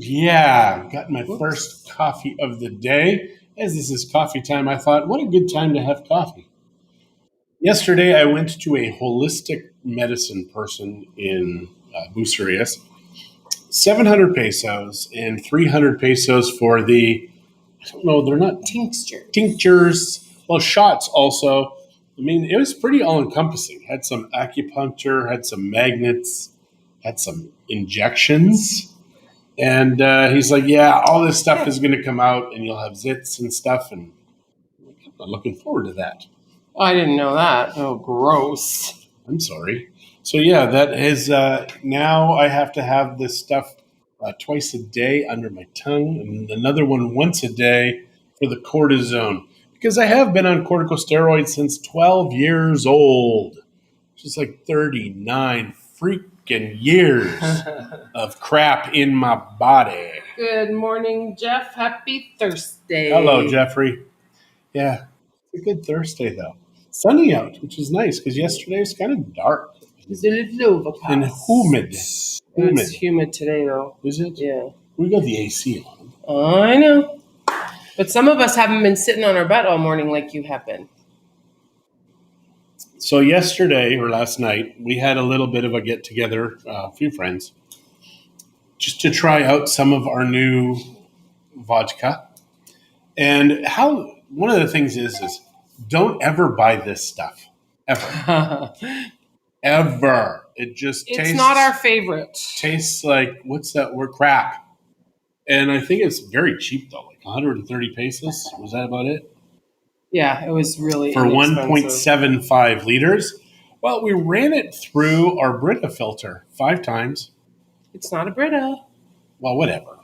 Yeah, got my Whoops. first coffee of the day. As this is coffee time, I thought, what a good time to have coffee. Yesterday, I went to a holistic medicine person in Bucerias. 700 pesos and 300 pesos for the, I don't know, they're not tinctures, well, shots also. I mean, it was pretty all encompassing. Had some acupuncture, had some magnets, had some injections. And he's like, yeah, all this stuff is going to come out and you'll have zits and stuff. And I'm looking forward to that. I didn't know that. Oh, gross. I'm sorry. So, yeah, that is now I have to have this stuff twice a day under my tongue and another one once a day for the cortisone. Because I have been on corticosteroids since 12 years old. Just like 39 freaking years of crap in my body. Good morning, Jeff. Happy Thursday. Hello, Jeffrey. Yeah, it's a good Thursday, though. Sunny out, which is nice because yesterday was kind of dark. It's a little overcast. And humid. It's humid today, though. Is it? Yeah. We got the AC on. I know. But some of us haven't been sitting on our butt all morning like you have been. So yesterday or last night, we had a little bit of a get-together, a few friends, just to try out some of our new vodka. And one of the things is don't ever buy this stuff. Ever. Ever. It just It's not our favorite. Tastes like, what's that word? Crap. And I think it's very cheap, though, like 130 pesos. Was that about it? Yeah, it was really for 1.75 liters. Well, we ran it through our Brita filter 5 times. It's not a Brita. Well, whatever.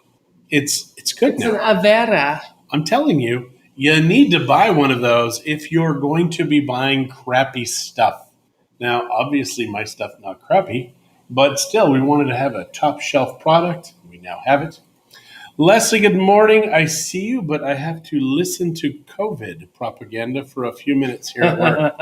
It's good now. It's an Avera. I'm telling you, you need to buy one of those if you're going to be buying crappy stuff. Now, obviously, my stuff not crappy, but still, we wanted to have a top shelf product. We now have it. Leslie, good morning. I see you, but I have to listen to COVID propaganda for a few minutes here at work.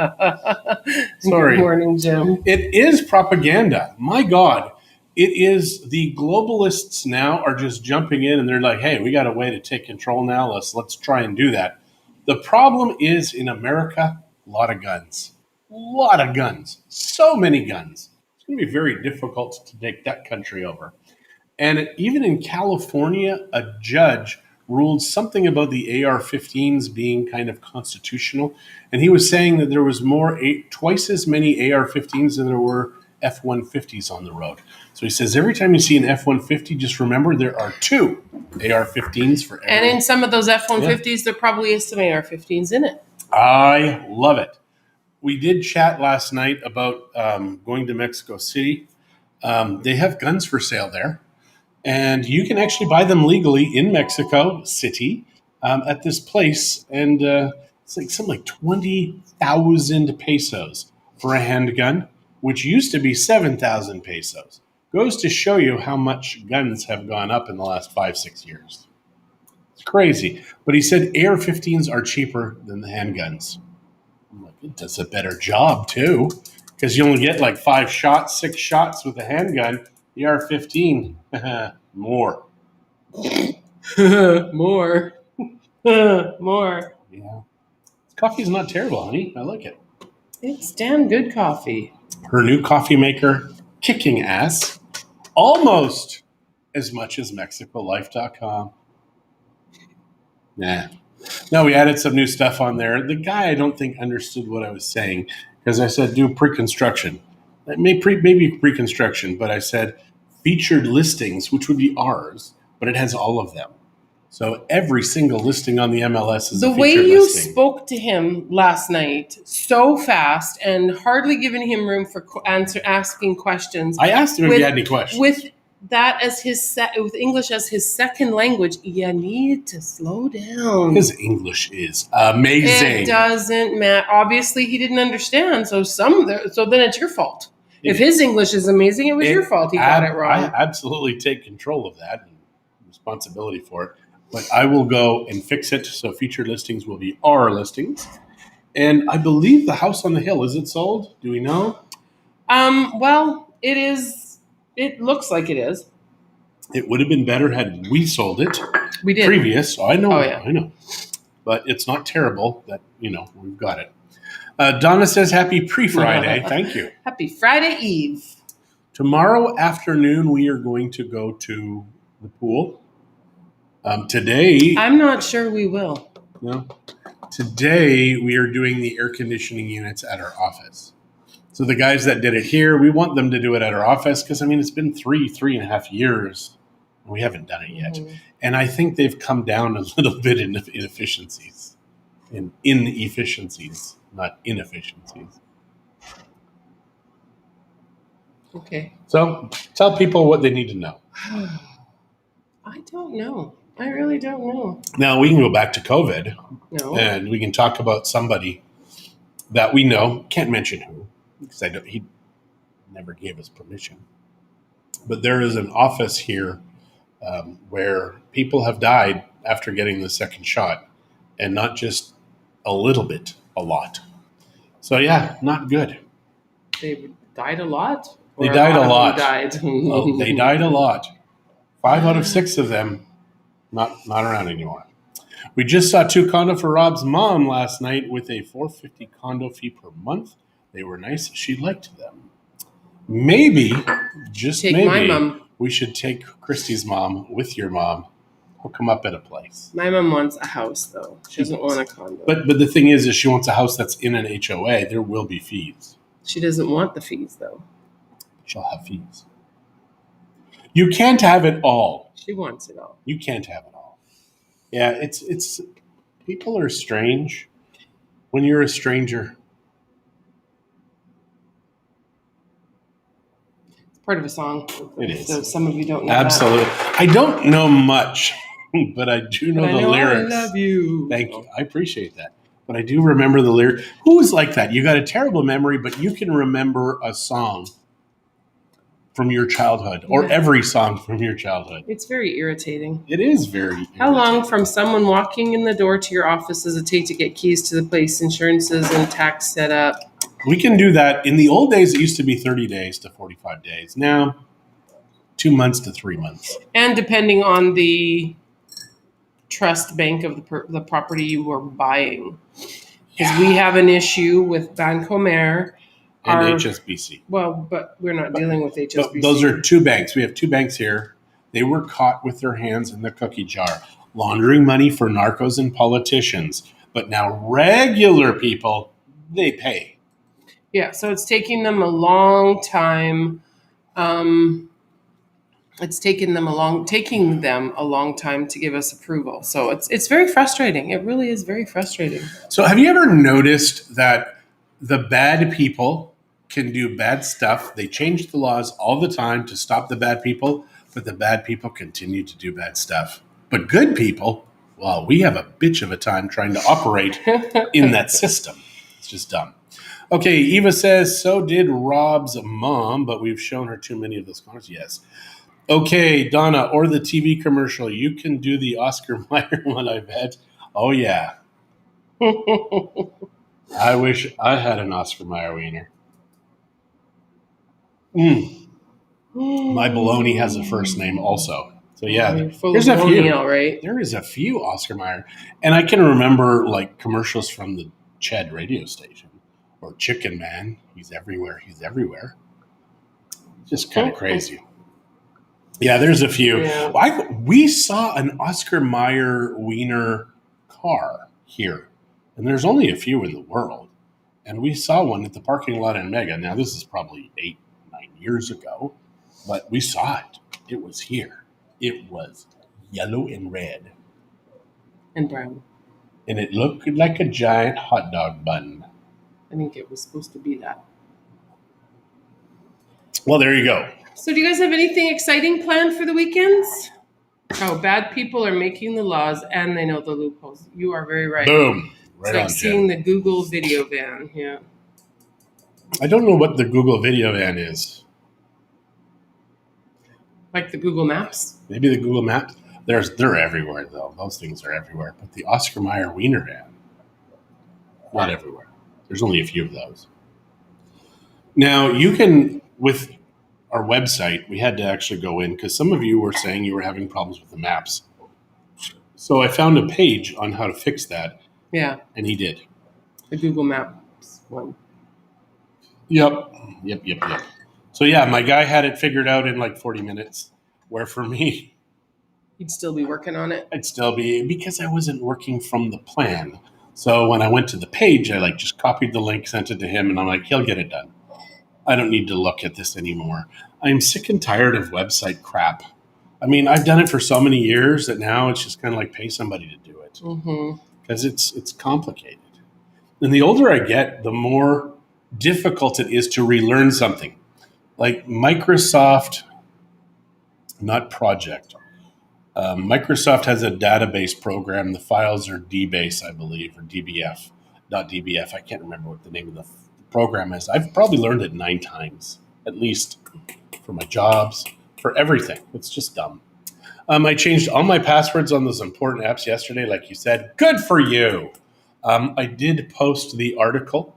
Sorry. Good morning, Jim. It is propaganda. My God. It is the globalists now are just jumping in and they're like, hey, we got a way to take control now. Let's try and do that. The problem is in America, a lot of guns. A lot of guns. So many guns. It's going to be very difficult to take that country over. And even in California, a judge ruled something about the AR-15s being kind of constitutional. And he was saying that there was twice as many AR-15s than there were F-150s on the road. So he says every time you see an F-150, just remember there are 2 AR-15s for every. And in some of those F-150s, there probably is some AR-15s in it. I love it. We did chat last night about going to Mexico City. They have guns for sale there. And you can actually buy them legally in Mexico City at this place. And it's like something like 20,000 pesos for a handgun, which used to be 7,000 pesos. Goes to show you how much guns have gone up in the last 5-6 years. It's crazy. But he said AR-15s are cheaper than the handguns. I'm like, it does a better job, too. Because you only get like 5 shots, 6 shots with a handgun. The AR-15, more. More. More. Yeah. Coffee's not terrible, honey. I like it. It's damn good coffee. Her new coffee maker, kicking ass, almost as much as MexicoLife.com. Nah. No, we added some new stuff on there. The guy, I don't think, understood what I was saying because I said do pre-construction. Maybe pre-construction, but I said featured listings, which would be ours, but it has all of them. So every single listing on the MLS is a featured listing. The way you spoke to him last night, so fast and hardly giving him room for asking questions. I asked him if he had any questions. With that as with English as his second language, you need to slow down. His English is amazing. It doesn't matter. Obviously, he didn't understand. So then it's your fault. If his English is amazing, it was your fault. He got it wrong. I absolutely take control of that and responsibility for it. But I will go and fix it so featured listings will be our listings. And I believe the house on the hill, is it sold? Do we know? Well, it is. It looks like it is. It would have been better had we sold it We did. previous. I know. Oh, yeah. I know. But it's not terrible that, we've got it. Donna says, happy pre-Friday. Thank you. Happy Friday Eve. Tomorrow afternoon, we are going to go to the pool. Today, I'm not sure we will. no, today we are doing the air conditioning units at our office. So the guys that did it here, we want them to do it at our office because, it's been 3.5 years. We haven't done it yet. Mm-hmm. And I think they've come down a little bit in inefficiencies. In inefficiencies, not inefficiencies. Okay. So tell people what they need to know. I don't know. I really don't know. Now, we can go back to COVID. No. And we can talk about somebody that we know. Can't mention who, because he never gave us permission. But there is an office here where people have died after getting the second shot, and not just a little bit, a lot. So yeah, not good. They died a lot? They died a lot. Died. Oh, they died a lot. 5 out of 6 of them not around anymore. We just saw 2 condo for Rob's mom last night with a $450 condo fee per month. They were nice. She liked them. Maybe, just Take maybe, my mom. We should take Christie's mom with your mom. Hook them up at a place. My mom wants a house, though. She doesn't want a condo. But the thing is she wants a house that's in an HOA. There will be fees. She doesn't want the fees, though. She'll have fees. You can't have it all. She wants it all. You can't have it all. Yeah, it's people are strange when you're a stranger. It's part of a song. It is. So some of you don't know Absolutely. that. I don't know much, but I do know the lyrics. I love you. Thank you. I appreciate that. But I do remember the lyrics. Who's like that? You got a terrible memory, but you can remember a song from your childhood, or every song from your childhood. It's very irritating. It is very irritating. How long from someone walking in the door to your office does it take to get keys to the place, insurances, and tax set up? We can do that. In the old days, it used to be 30 days to 45 days. Now, 2 months to 3 months. And depending on the trust bank of the property you were buying. Because we have an issue with Bancomer. And HSBC. Well, but we're not dealing with HSBC. Those are 2 banks. We have 2 banks here. They were caught with their hands in the cookie jar, laundering money for narcos and politicians. But now regular people, they pay. Yeah, so it's taking them a long time. It's taking them a long time to give us approval. So it's very frustrating. It really is very frustrating. So have you ever noticed that the bad people can do bad stuff? They change the laws all the time to stop the bad people, but the bad people continue to do bad stuff. But good people, well, we have a bitch of a time trying to operate in that system. It's just dumb. Okay, Eva says, so did Rob's mom, but we've shown her too many of those comments. Yes. Okay, Donna, or the TV commercial. You can do the Oscar Mayer one, I bet. Oh, yeah. I wish I had an Oscar Mayer wiener. My baloney has a first name also. So, yeah, there's a few. All right. There is a few Oscar Mayer. And I can remember, commercials from the Ched radio station. Or Chicken Man. He's everywhere. Just kind of crazy. Yeah, there's a few. Yeah. We saw an Oscar Mayer wiener car here, and there's only a few in the world. And we saw one at the parking lot in Mega. Now, this is probably 8-9 years ago, but we saw it. It was here. It was yellow and red. And brown. And it looked like a giant hot dog bun. I think it was supposed to be that. Well, there you go. So do you guys have anything exciting planned for the weekends? Oh, bad people are making the laws and they know the loopholes. You are very right. Boom. Right, it's like seeing the Google video van. Yeah. I don't know what the Google video van is. Like the Google Maps? Maybe the Google Maps. They're everywhere, though. Those things are everywhere. But the Oscar Mayer wiener van, not everywhere. There's only a few of those. Now, you can, with our website, we had to actually go in because some of you were saying you were having problems with the maps. So I found a page on how to fix that, Yeah, and he did. the Google Maps one. Yep. So yeah, my guy had it figured out in like 40 minutes, where for me, You'd still be working on it. I'd still be, because I wasn't working from the plan. So when I went to the page, I like just copied the link, sent it to him, and I'm like, he'll get it done. I don't need to look at this anymore. I'm sick and tired of website crap. I mean, I've done it for so many years that now it's just kind of like pay somebody to do it because it's complicated. And the older I get, the more difficult it is to relearn something. Like Microsoft, not project. Microsoft has a database program. The files are DBase, I believe, or DBF, not DBF. I can't remember what the name of the program is. I've probably learned it 9 times, at least, for my jobs, for everything. It's just dumb. I changed all my passwords on those important apps yesterday, like you said. Good for you. I did post the article,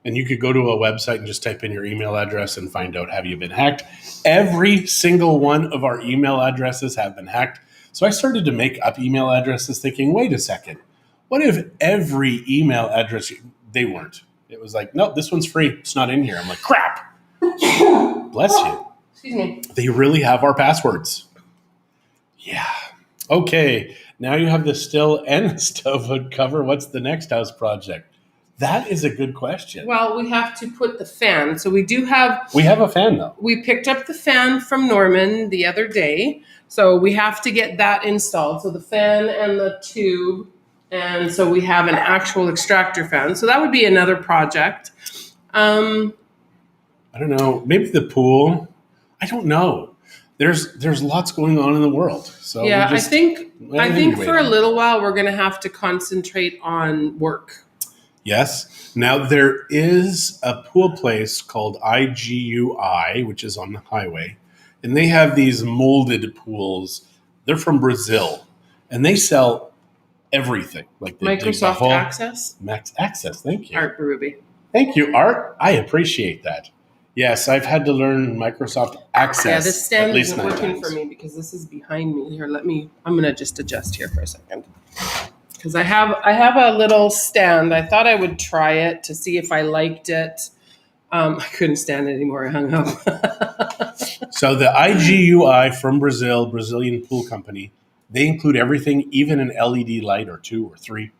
and you could go to a website and just type in your email address and find out, have you been hacked? Every single one of our email addresses have been hacked. So I started to make up email addresses thinking, wait a second, what if every email address, they weren't. It was like, no, this one's free. It's not in here. I'm like, crap. Bless you. Excuse me. They really have our passwords. Yeah. Okay. Now you have the still and the stove hood cover. What's the next house project? That is a good question. Well, we have to put the fan. So we have a fan though. We picked up the fan from Norman the other day. So we have to get that installed. So the fan and the tube. And so we have an actual extractor fan. So that would be another project. I don't know. Maybe the pool. I don't know. There's lots going on in the world. So yeah, I think for a little while we're going to have to concentrate on work. Yes. Now there is a pool place called IGUI, which is on the highway, and they have these molded pools. They're from Brazil, and they sell everything. Like they Microsoft Access? Max Access, thank you. Art Baruby. Thank you, Art. I appreciate that. Yes, I've had to learn Microsoft Access. Yeah, this stand at least isn't 9 working times. for me because this is behind me. Here, I'm going to just adjust here for a second. Because I have a little stand. I thought I would try it to see if I liked it. I couldn't stand it anymore. I hung up. So the IGUI from Brazil, Brazilian pool company, they include everything, even an LED light or 2 or 3.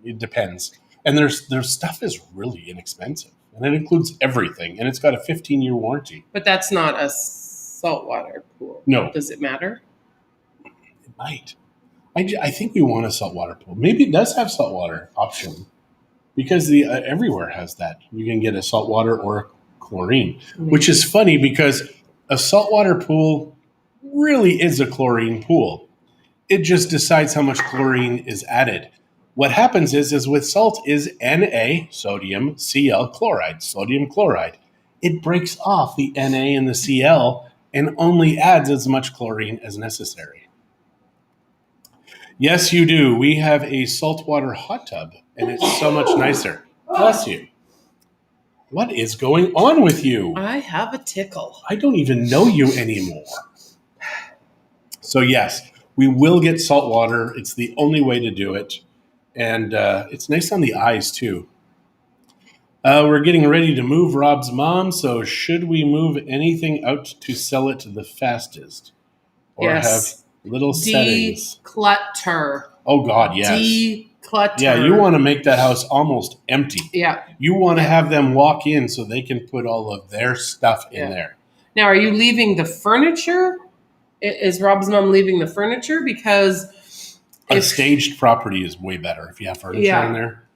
It depends. And their stuff is really inexpensive. And it includes everything. And it's got a 15-year warranty. But that's not a saltwater pool. No. Does it matter? It might. I think we want a saltwater pool. Maybe it does have saltwater option because the everywhere has that. You can get a saltwater or a chlorine, which is funny because a saltwater pool really is a chlorine pool. It just decides how much chlorine is added. What happens is with salt is Na, sodium, Cl, chloride, sodium chloride. It breaks off the Na and the Cl and only adds as much chlorine as necessary. Yes, you do. We have a saltwater hot tub, and it's so much nicer. Bless you. What is going on with you? I have a tickle. I don't even know you anymore. So yes, we will get saltwater. It's the only way to do it. And it's nice on the eyes, too. We're getting ready to move Rob's mom, so should we move anything out to sell it the fastest? Or yes. have little settings? Declutter. Oh, God, yes. Declutter. Yeah, you want to make that house almost empty. Yeah. You want to have them walk in so they can put all of their stuff in there. Now, are you leaving the furniture? Is Rob's mom leaving the furniture? Because a staged property is way better if you have furniture in there.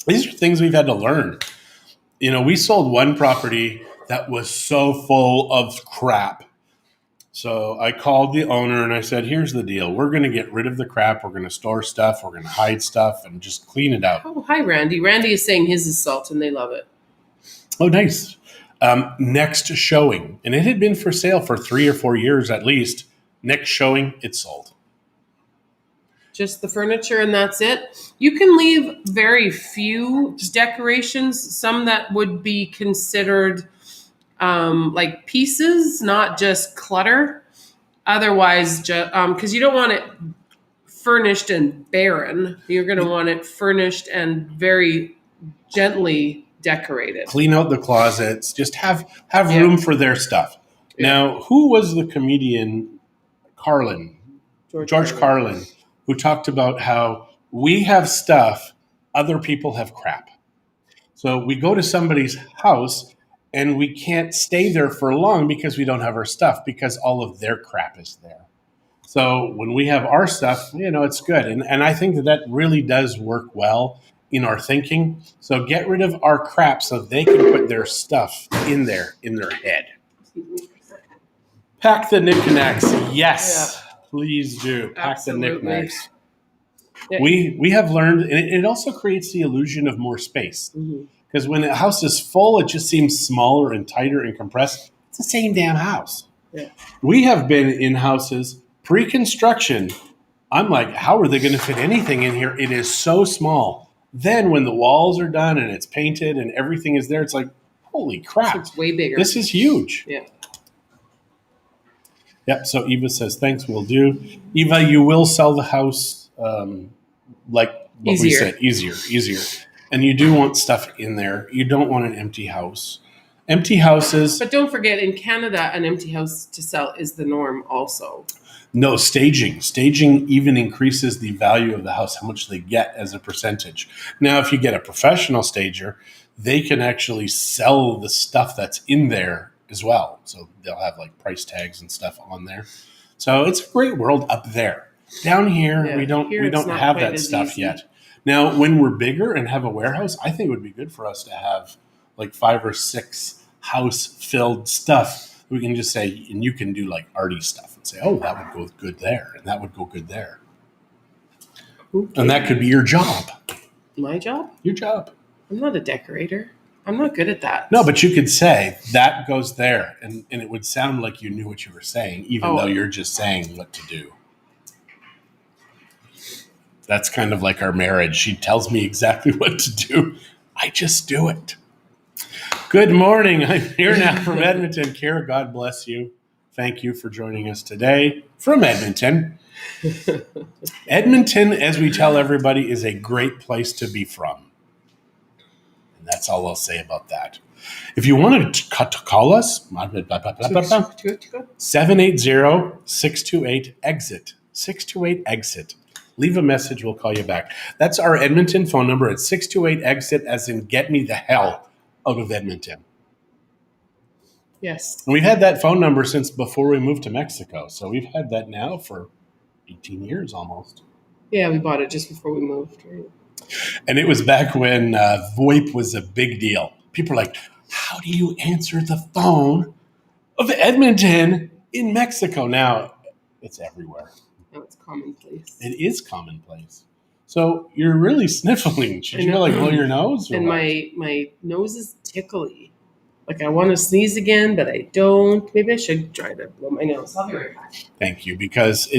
These are things we've had to learn. You know, we sold one property that was so full of crap. So I called the owner and I said, here's the deal. We're going to get rid of the crap. We're going to store stuff. We're going to hide stuff and just clean it out. Oh, hi, Randy. Randy is saying his is salt and they love it. Oh, nice. Next showing. And it had been for sale for 3 or 4 years at least. Next showing, it's sold. Just the furniture and that's it. You can leave very few decorations, some that would be considered like pieces, not just clutter. Otherwise, because you don't want it furnished and barren. You're going to want it furnished and very gently decorated. Clean out the closets. Just have Yeah. room for their stuff. Yeah. Now, who was the comedian Carlin? George Carlin, who talked about how we have stuff, other people have crap. So we go to somebody's house and we can't stay there for long because we don't have our stuff because all of their crap is there. So when we have our stuff, it's good. And I think that really does work well in our thinking. So get rid of our crap so they can put their stuff in their head. Pack the knickknacks. Yes, please do. Pack Absolutely. the knickknacks. Yeah. We have learned, and it also creates the illusion of more space. Because when a house is full, it just seems smaller and tighter and compressed. It's the same damn house. Yeah. We have been in houses pre-construction. I'm like, how are they going to fit anything in here? It is so small. Then when the walls are done and it's painted and everything is there, it's like, holy crap. It's way bigger. This is huge. Yeah. Yep. So Eva says, thanks, will do. Eva, you will sell the house like what we said, easier. And you do want stuff in there. You don't want an empty house. Empty houses. But don't forget, in Canada, an empty house to sell is the norm also. No, staging. Staging even increases the value of the house, how much they get as a percentage. Now, if you get a professional stager, they can actually sell the stuff that's in there as well. So they'll have like price tags and stuff on there. So it's a great world up there. Down here, we don't have that stuff yet. Now, when we're bigger and have a warehouse, I think it would be good for us to have like 5 or 6 house-filled stuff. We can just say, and you can do like arty stuff and say, oh, that would go good there, and that would go good there. Okay. And that could be your job. My job? Your job. I'm not a decorator. I'm not good at that. No, but you could say, that goes there, and it would sound like you knew what you were saying, even though you're just saying what to do. That's kind of like our marriage. She tells me exactly what to do. I just do it. Good morning. I'm here now from Edmonton. Kara, God bless you. Thank you for joining us today from Edmonton. Edmonton, as we tell everybody, is a great place to be from. And that's all I'll say about that. If you want to call us, 780-628-EXIT. 628-EXIT. Leave a message. We'll call you back. That's our Edmonton phone number at 628-EXIT, as in get me the hell out of Edmonton. Yes. And we've had that phone number since before we moved to Mexico. So we've had that now for 18 years almost. Yeah, we bought it just before we moved. Right? And it was back when VoIP was a big deal. People are like, how do you answer the phone of Edmonton in Mexico? Now, it's everywhere. Now it's commonplace. It is commonplace. So you're really sniffling. Should you like blow your nose? And my nose is tickly. Like I want to sneeze again, but I don't. Maybe I should try to blow my nose. I'll be right back. Thank you, because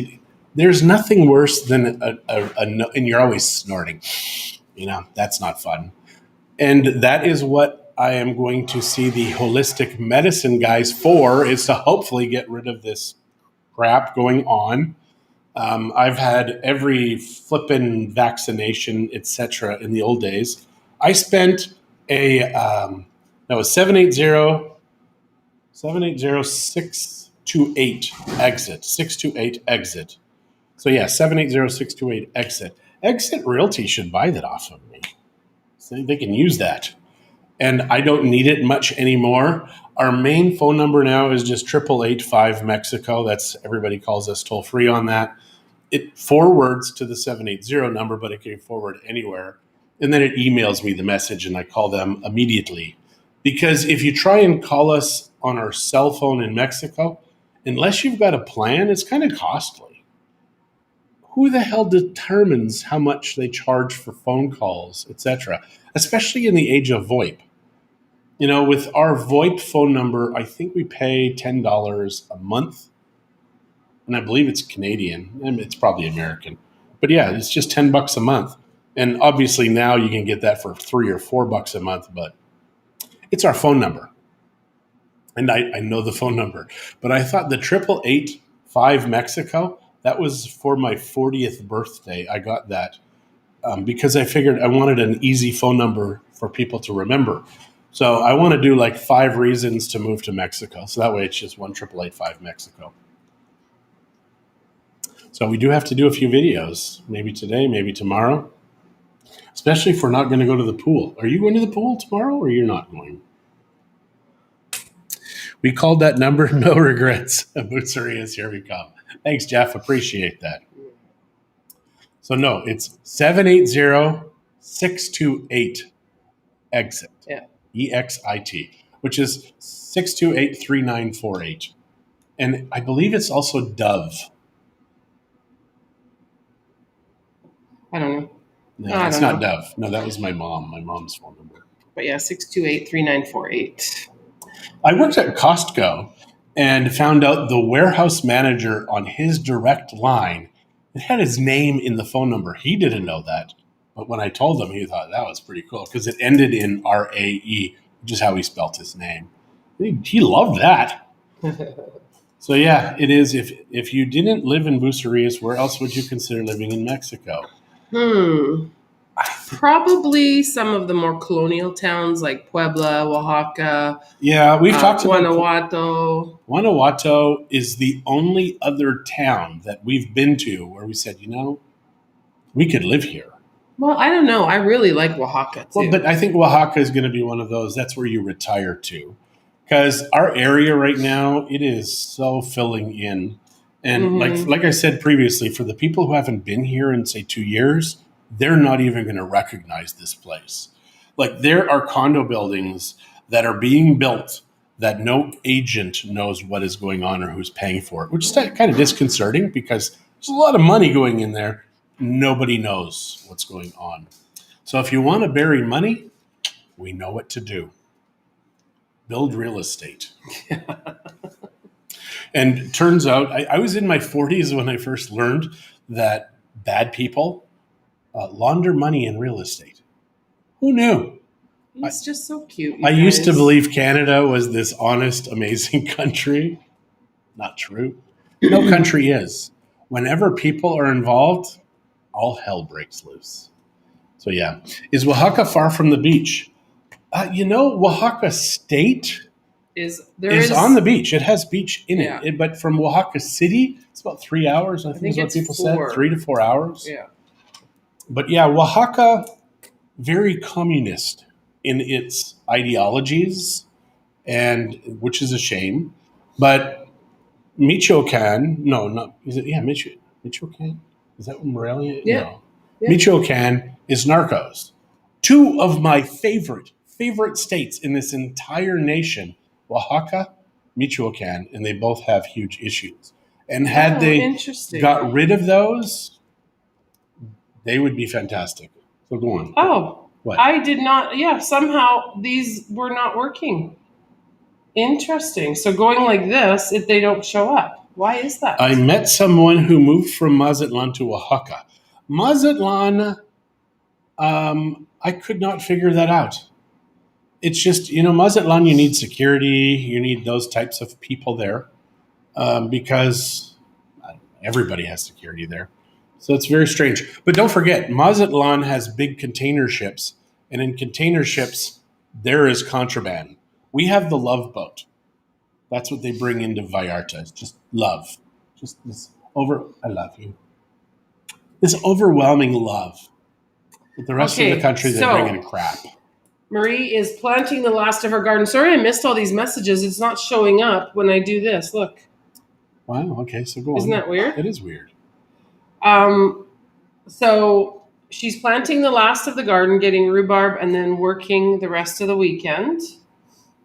there's nothing worse than and you're always snorting. That's not fun. And that is what I am going to see the holistic medicine guys for, is to hopefully get rid of this crap going on. I've had every flippin' vaccination, etc. in the old days. I spent it was 780-628-EXIT. 628-EXIT. So yeah, 780-628-EXIT. Exit Realty should buy that off of me. So they can use that. And I don't need it much anymore. Our main phone number now is just 888-5 Mexico. That's, everybody calls us toll free on that. It forwards to the 780 number, but it can forward anywhere. And then it emails me the message and I call them immediately. Because if you try and call us on our cell phone in Mexico, unless you've got a plan, it's kind of costly. Who the hell determines how much they charge for phone calls, etc., especially in the age of VoIP? With our VoIP phone number, I think we pay $10 a month. And I believe it's Canadian. And it's probably American. But yeah, it's just $10 a month. And obviously now you can get that for $3 or $4 a month, but it's our phone number. and I know the phone number, but I thought the 888-5 Mexico, that was for my 40th birthday. I got that because I figured I wanted an easy phone number for people to remember. So I want to do like 5 reasons to move to Mexico. So that way it's just 1-888-5 Mexico. So we do have to do a few videos, maybe today, maybe tomorrow, especially if we're not going to go to the pool. Are you going to the pool tomorrow or you're not going? We called that number no regrets. Bootserias, here we come. Thanks, Jeff. Appreciate that. So no, it's 780-628 exit. Yeah. EXIT, which is 628-3948. And I believe it's also Dove. I don't know. No, it's not Dove. No, that was my mom's phone number. But yeah, 628-3948. I worked at Costco and found out the warehouse manager on his direct line, it had his name in the phone number. He didn't know that. But when I told him, he thought that was pretty cool because it ended in RAE, which is how he spelt his name. He loved that. So yeah, it is. If you didn't live in Bucerias, where else would you consider living in Mexico? Probably some of the more colonial towns like Puebla, Oaxaca. Yeah, we've talked about Guanajuato. Guanajuato is the only other town that we've been to where we said, we could live here. Well, I don't know. I really like Oaxaca too. Well, but I think Oaxaca is going to be one of those. That's where you retire to, because our area right now, it is so filling in, and like I said previously, for the people who haven't been here in say 2 years, they're not even going to recognize this place. Like there are condo buildings that are being built that no agent knows what is going on or who's paying for it, which is kind of disconcerting because there's a lot of money going in there. Nobody knows what's going on. So if you want to bury money, we know what to do. Build real estate. And it turns out, I was in my 40s when I first learned that bad people launder money in real estate. Who knew? He's just so cute. I used to believe Canada was this honest, amazing country. Not true. No country is. Whenever people are involved, all hell breaks loose. So yeah. Is Oaxaca far from the beach? Oaxaca State is on the beach. It has beach in it. But from Oaxaca City, it's about 3 hours. I think is what people said. 3 to 4 hours. Yeah. But yeah, Oaxaca, very communist in its ideologies, and which is a shame. But Michoacan, Michoacan? Is that Morelia? Yeah. No. Yeah. Michoacan is narcos. 2 of my favorite states in this entire nation, Oaxaca, Michoacan, and they both have huge issues. And had they got rid of those, they would be fantastic. So go on. Oh, what? I did not. Yeah, somehow these were not working. Interesting. So going like this, if they don't show up, why is that? I met someone who moved from Mazatlan to Oaxaca. Mazatlan, I could not figure that out. It's just, Mazatlan, you need security. You need those types of people there because everybody has security there. So it's very strange. But don't forget, Mazatlan has big container ships. And in container ships, there is contraband. We have the love boat. That's what they bring into Vallarta. It's just love. Just I love you. This overwhelming love. But the rest of the country, they bring in crap. Marie is planting the last of her garden. Sorry, I missed all these messages. It's not showing up when I do this. Look. Wow. Okay. So go on. Isn't that weird? It is weird. So she's planting the last of the garden, getting rhubarb, and then working the rest of the weekend.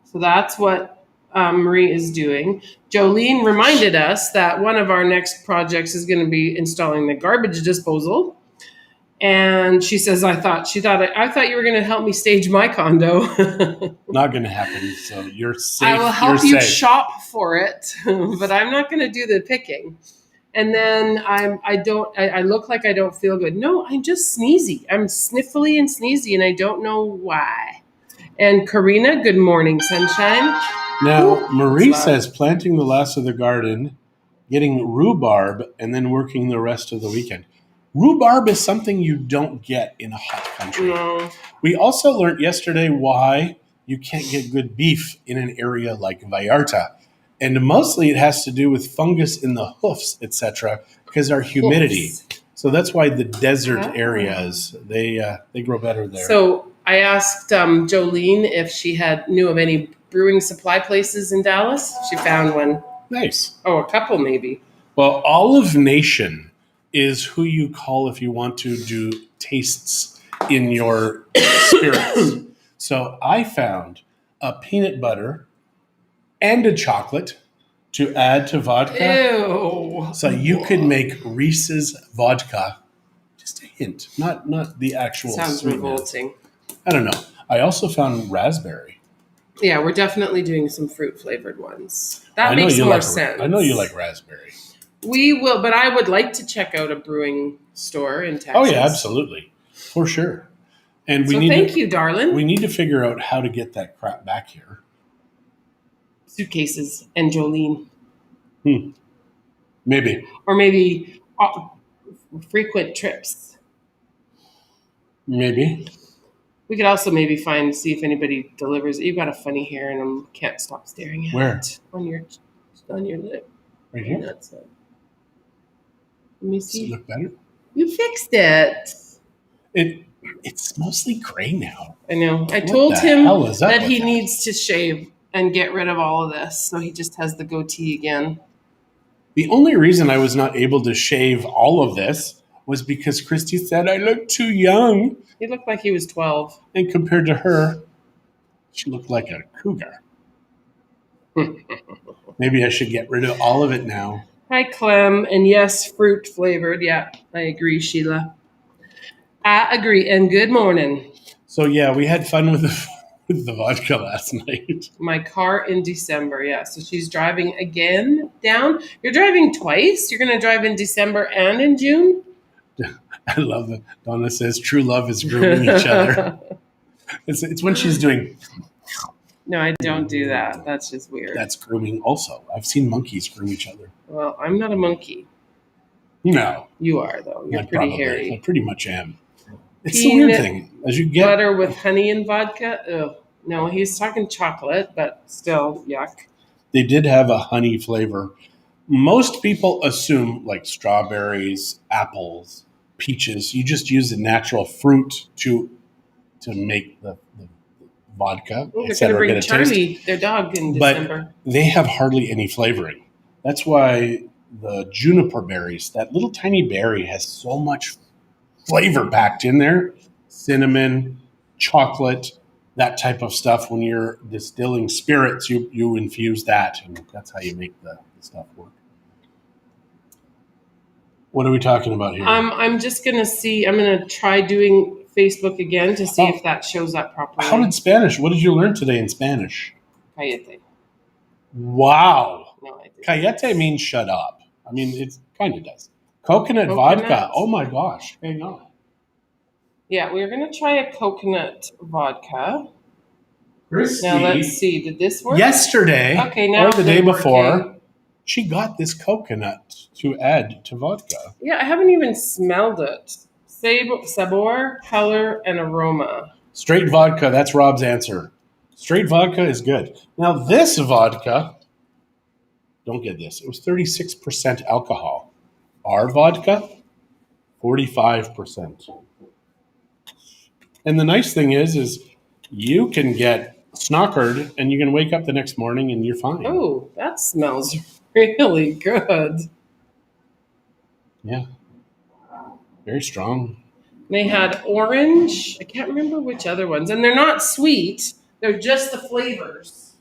So that's what Marie is doing. Jolene reminded us that one of our next projects is going to be installing the garbage disposal. And she says, I thought you were going to help me stage my condo. Not going to happen. So you're safe. I will help you shop for it, but I'm not going to do the picking. And then I look like I don't feel good. No, I'm just sneezy. I'm sniffly and sneezy, and I don't know why. And Karina, good morning, sunshine. Now, Marie That's says planting the last of the garden, getting rhubarb, and then working the rest of the weekend. Rhubarb is something you don't get in a hot country. No. We also learned yesterday why you can't get good beef in an area like Vallarta. And mostly it has to do with fungus in the hoofs, etc., because our humidity. Hoofs. So that's why the desert Ah. areas, they grow better there. So I asked Jolene if she knew of any brewing supply places in Dallas. She found one. Nice. Oh, a couple maybe. Well, Olive Nation is who you call if you want to do tastes in your spirits. So I found a peanut butter and a chocolate to add to vodka. Ew. So you could make Reese's vodka. Just a hint, not the actual. Sounds sweetness. revolting. I don't know. I also found raspberry. Yeah, we're definitely doing some fruit flavored ones. I That know makes you more like. sense. I know you like raspberry. We will, but I would like to check out a brewing store in Texas. Oh yeah, absolutely, for sure. And we Thank you, darling. We need to figure out how to get that crap back here. Suitcases and Jolene. Maybe. Or maybe frequent trips. Maybe. We could also maybe see if anybody delivers. You've got a funny hair, and I can't stop staring at Where? it. On your lip. Right here. That's it. Let me Does it see. look better? You fixed it. It's mostly gray now. I know. I What told the him hell is up that with he that? needs to shave and get rid of all of this, so he just has the goatee again. The only reason I was not able to shave all of this was because Christie said I looked too young. He looked like he was 12. And compared to her, she looked like a cougar. Maybe I should get rid of all of it now. Hi, Clem. And yes, fruit flavored. Yeah, I agree, Sheila. I agree. And good morning. So yeah, we had fun with the vodka last night. My car in December. Yeah. So she's driving again down. You're driving twice? You're going to drive in December and in June? I love that. Donna says true love is grooming each other. It's when she's doing. No, I don't do that. That's just weird. That's grooming also. I've seen monkeys groom each other. Well, I'm not a monkey. No. You are, though. You're pretty hairy. I pretty much am. It's Peanut the weird thing. As you get butter with honey and vodka? Ugh. No, he's talking chocolate, but still, yuck. They did have a honey flavor. Most people assume like strawberries, apples, peaches. You just use the natural fruit to make the vodka. Oh, they're going to bring Charlie, their dog, in December. But they have hardly any flavoring. That's why the juniper berries, that little tiny berry, has so much flavor packed in there. Cinnamon, chocolate, that type of stuff. When you're distilling spirits, you infuse that, and that's how you make the stuff work. What are we talking about here? I'm just going to see. I'm going to try doing Facebook again to see if that shows up properly. How did Spanish? What did you learn today in Spanish? Cállate. Wow. No, I didn't. Cállate means shut up. I mean, it kind of does. Coconut vodka. Oh my gosh. Hang on. Yeah, we're going to try a coconut vodka. Christie, Now, let's see. Did this work? yesterday Okay, now or the day they're before, working. she got this coconut to add to vodka. Yeah, I haven't even smelled it. Sabor, color, and aroma. Straight vodka. That's Rob's answer. Straight vodka is good. Now, this vodka, don't get this. It was 36% alcohol. Our vodka, 45%. And the nice thing is you can get snockered and you can wake up the next morning and you're fine. Oh, that smells really good. Yeah. Very strong. They had orange. I can't remember which other ones. And they're not sweet. They're just the flavors.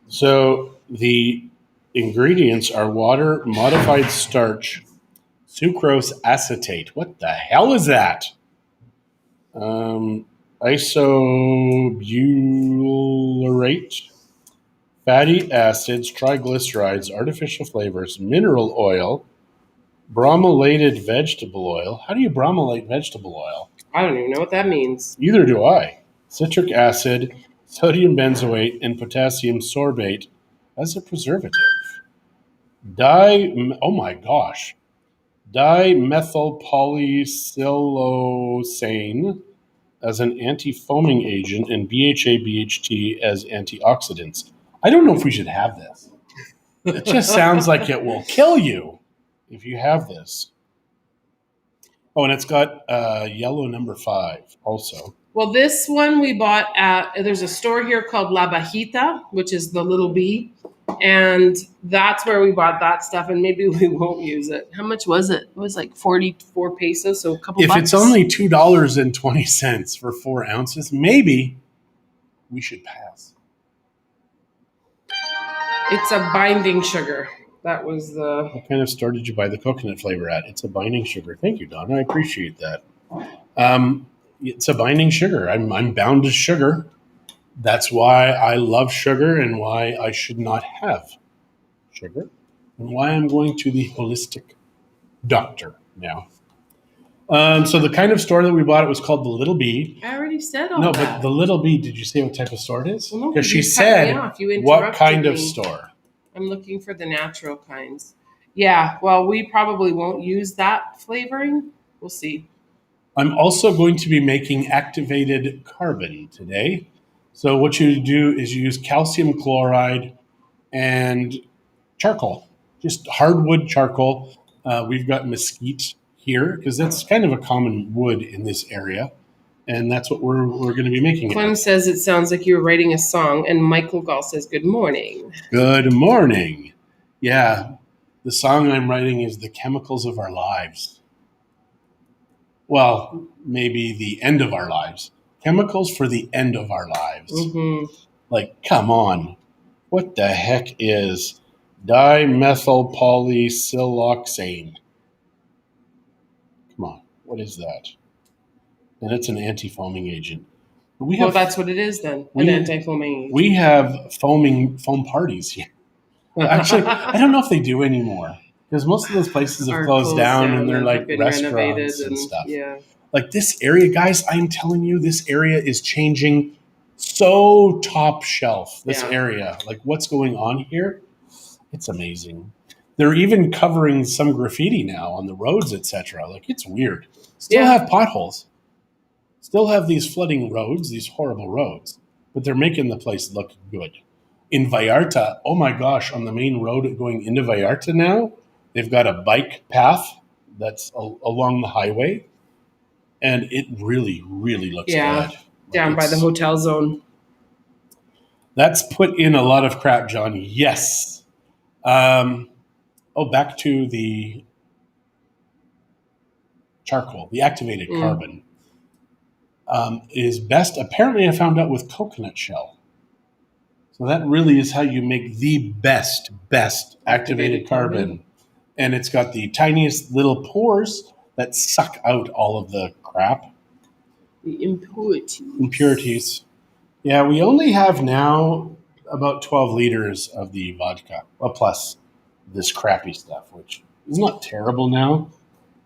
So the ingredients are water, modified starch, sucrose acetate. What the hell is that? Isobutyrate, fatty acids, triglycerides, artificial flavors, mineral oil, brominated vegetable oil. How do you brominate vegetable oil? I don't even know what that means. Neither do I. Citric acid, sodium benzoate, and potassium sorbate as a preservative. Oh my gosh. Dimethylpolysiloxane as an anti-foaming agent and BHA, BHT as antioxidants. I don't know if we should have this. It just sounds like it will kill you if you have this. Oh, and it's got yellow number 5 also. Well, this one we bought there's a store here called La Bajita, which is the little bee. And that's where we bought that stuff, and maybe we won't use it. How much was it? It was like 44 pesos, so a couple bucks. If it's only $2.20 for 4 ounces, maybe we should pass. It's a binding sugar. That was the... What kind of store did you buy the coconut flavor at? It's a binding sugar. Thank you, Donna. I appreciate that. It's a binding sugar. I'm bound to sugar. That's why I love sugar and why I should not have sugar and why I'm going to the holistic doctor now. So the kind of store that we bought, it was called the Little Bee. I already said all that. No, that. but the Little Bee, did you say what type of store it is? Well, no, because she you cut said, me off. You what kind of interrupted me. store? I'm looking for the natural kinds. Yeah, well, we probably won't use that flavoring. We'll see. I'm also going to be making activated carbon today. So what you do is you use calcium chloride and charcoal, just hardwood charcoal. We've got mesquite here because that's kind of a common wood in this area. And that's what we're going to be making. Clem says it sounds like you're writing a song, and Michael Gall says, good morning. Good morning. Yeah, the song I'm writing is The Chemicals of Our Lives. Well, maybe the end of our lives. Chemicals for the end of our lives. Mm-hmm. Like, come on. What the heck is dimethylpolysiloxane? Come on. What is that? And it's an anti-foaming agent. Well, that's what it is then, an anti-foaming agent. We have foam parties here. Actually, I don't know if they do anymore. Because most of those places have closed down and they're like restaurants and stuff. Yeah. Like this area, guys, I'm telling you, this area is changing so top shelf. This area, like what's going on here, it's amazing. They're even covering some graffiti now on the roads, etc. Like it's weird. Still have potholes. Still have these flooding roads, these horrible roads. But they're making the place look good. In Vallarta, oh my gosh, on the main road going into Vallarta now, they've got a bike path that's along the highway, and it really, really looks good. Down by the hotel zone. That's put in a lot of crap, John. Yes. Back to the charcoal, the activated carbon is best. Apparently, I found out with coconut shell. So that really is how you make the best activated carbon. And it's got the tiniest little pores that suck out all of the crap. The impurities. Yeah, we only have now about 12 liters of the vodka, plus this crappy stuff, which is not terrible now.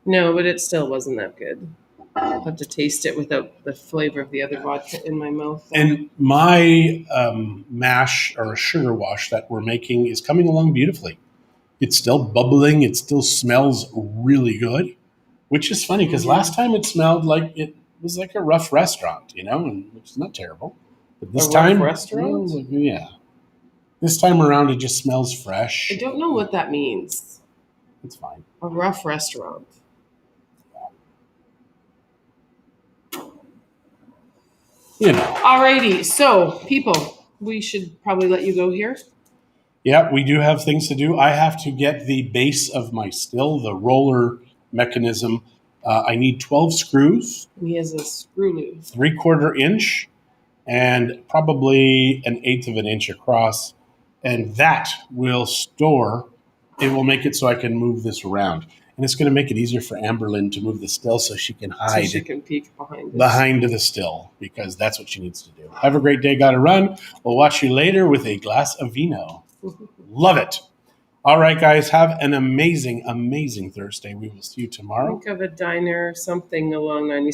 No, but it still wasn't that good. I'll have to taste it without the flavor of the other vodka in my mouth. And my mash or sugar wash that we're making is coming along beautifully. It's still bubbling. It still smells really good, which is funny because last time it smelled like it was like a rough restaurant, which is not terrible. But this time, restaurant? Yeah. This time around, it just smells fresh. I don't know what that means. It's fine. A rough restaurant. Alrighty, so people, we should probably let you go here. Yeah, we do have things to do. I have to get the base of my still, the roller mechanism. I need 12 screws. He has a screw loose. 3/4 inch and probably 1/8 of an inch across. And that will it will make it so I can move this around. And it's going to make it easier for Amberlynn to move the still so she can hide. So she can peek behind the still, because that's what she needs to do. Have a great day. Got to run. We'll watch you later with a glass of vino. Love it. All right, guys. Have an amazing, amazing Thursday. We will see you tomorrow. Think of a diner, something along 97.